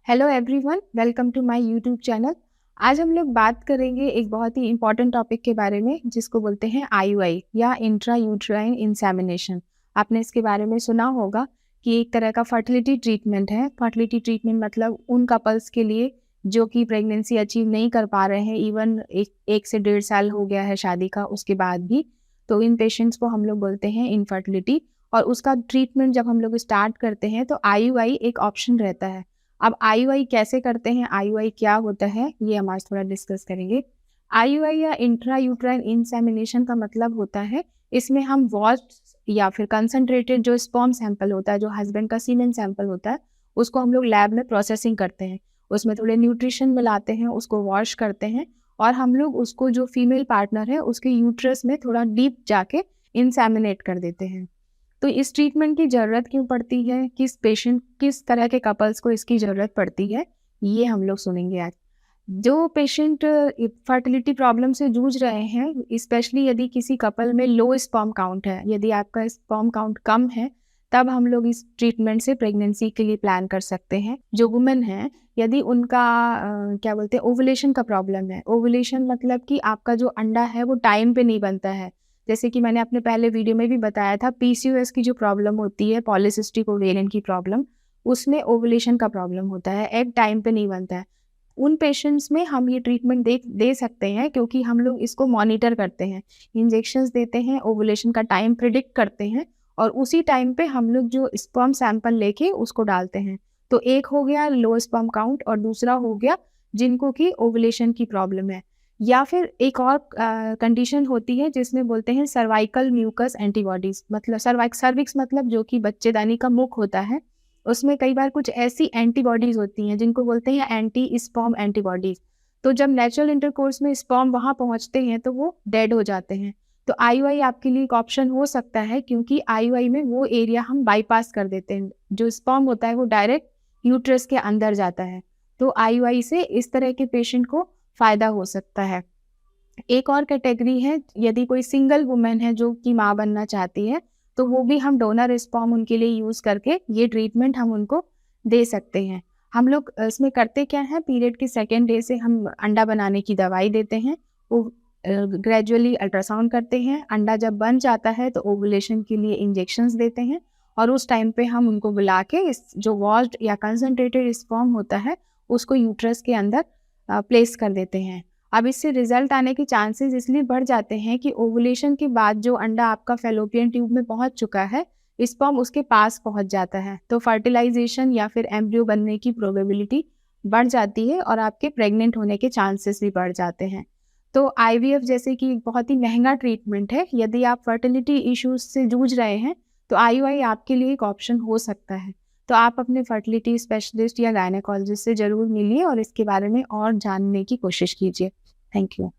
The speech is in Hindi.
Hello everyone, welcome to my YouTube channel. आज हम लोग बात करेंगे एक बहुत ही इम्पॉर्टेंट टॉपिक के बारे में जिसको बोलते हैं आईयूआई या इंट्रा यूट्राइन इंसेमिनेशन। आपने इसके बारे में सुना होगा कि एक तरह का फर्टिलिटी ट्रीटमेंट है। फर्टिलिटी ट्रीटमेंट मतलब उन कपल्स के लिए जो कि प्रेगनेंसी अचीव नहीं कर पा रहे हैं, इवन एक से 1.5 साल हो गया है शादी का उसके बाद भी, तो इन पेशेंट्स को हम लोग बोलते हैं इनफर्टिलिटी। और उसका ट्रीटमेंट जब हम लोग स्टार्ट करते हैं तो आईयूआई एक ऑप्शन रहता है। अब आईयूआई कैसे करते हैं, आईयूआई क्या होता है, ये हम आज थोड़ा डिस्कस करेंगे। आईयूआई या इंट्रा यूट्राइन इंसेमिनेशन का मतलब होता है, इसमें हम वॉश या फिर कंसंट्रेटेड जो स्पर्म सैंपल होता है, जो हस्बैंड का सीमेन सैंपल होता है, उसको हम लोग लैब में प्रोसेसिंग करते हैं। उसमें थोड़े न्यूट्रिशन मिलाते हैं, उसको वॉश करते हैं और हम लोग उसको जो फीमेल पार्टनर है उसके यूट्रस में थोड़ा डीप जाके इंसेमिनेट कर देते हैं। तो इस ट्रीटमेंट की ज़रूरत क्यों पड़ती है, किस तरह के कपल्स को इसकी ज़रूरत पड़ती है, ये हम लोग सुनेंगे आज। जो पेशेंट फर्टिलिटी प्रॉब्लम से जूझ रहे हैं, स्पेशली यदि किसी कपल में लो स्पर्म काउंट है, यदि आपका स्पर्म काउंट कम है, तब हम लोग इस ट्रीटमेंट से प्रेगनेंसी के लिए प्लान कर सकते हैं। जो वुमेन हैं, यदि उनका क्या बोलते हैं, ओवुलेशन का प्रॉब्लम है। ओवुलेशन मतलब कि आपका जो अंडा है वो टाइम पे नहीं बनता है। जैसे कि मैंने अपने पहले वीडियो में भी बताया था, पीसीओएस की जो प्रॉब्लम होती है, पॉलीसिस्टिक ओवेरियन की प्रॉब्लम, उसमें ओवुलेशन का प्रॉब्लम होता है, एग टाइम पे नहीं बनता है। उन पेशेंट्स में हम ये ट्रीटमेंट दे सकते हैं क्योंकि हम लोग इसको मॉनिटर करते हैं, इंजेक्शंस देते हैं, ओवुलेशन का टाइम प्रिडिक्ट करते हैं और उसी टाइम पे हम लोग जो स्पर्म सैंपल लेके उसको डालते हैं। तो एक हो गया लो स्पर्म काउंट और दूसरा हो गया जिनको कि ओवुलेशन की प्रॉब्लम है। या फिर एक और कंडीशन होती है जिसमें बोलते हैं सर्वाइकल म्यूकस एंटीबॉडीज, मतलब सर्विक्स मतलब जो कि बच्चेदानी का मुख होता है, उसमें कई बार कुछ ऐसी एंटीबॉडीज होती हैं जिनको बोलते हैं एंटी स्पर्म एंटीबॉडीज। तो जब नेचुरल इंटरकोर्स में स्पर्म वहाँ पहुँचते हैं तो वो डेड हो जाते हैं। तो आईयूआई आपके लिए एक ऑप्शन हो सकता है क्योंकि आईयूआई में वो एरिया हम बाईपास कर देते हैं, जो स्पर्म होता है वो डायरेक्ट यूट्रस के अंदर जाता है। तो आईयूआई से इस तरह के पेशेंट को फ़ायदा हो सकता है। एक और कैटेगरी है, यदि कोई सिंगल वुमेन है जो कि माँ बनना चाहती है, तो वो भी हम डोनर स्पर्म उनके लिए यूज़ करके ये ट्रीटमेंट हम उनको दे सकते हैं। हम लोग इसमें करते क्या है, पीरियड के सेकेंड डे से हम अंडा बनाने की दवाई देते हैं। वो ग्रेजुअली अल्ट्रासाउंड करते हैं, अंडा जब बन जाता है तो ओवुलेशन के लिए इंजेक्शंस देते हैं और उस टाइम पे हम उनको बुला के इस जो वॉश्ड या कंसंट्रेटेड स्पर्म होता है उसको यूट्रस के अंदर प्लेस कर देते हैं। अब इससे रिजल्ट आने के चांसेस इसलिए बढ़ जाते हैं कि ओवुलेशन के बाद जो अंडा आपका फैलोपियन ट्यूब में पहुंच चुका है, स्पर्म उसके पास पहुंच जाता है, तो फर्टिलाइजेशन या फिर एम्ब्रियो बनने की प्रोबेबिलिटी बढ़ जाती है और आपके प्रेग्नेंट होने के चांसेस भी बढ़ जाते हैं। तो आईवीएफ जैसे कि एक बहुत ही महंगा ट्रीटमेंट है, यदि आप फर्टिलिटी इश्यूज से जूझ रहे हैं तो आईयूआई आपके लिए एक ऑप्शन हो सकता है। तो आप अपने फर्टिलिटी स्पेशलिस्ट या गायनेकोलॉजिस्ट से ज़रूर मिलिए और इसके बारे में और जानने की कोशिश कीजिए। Thank you.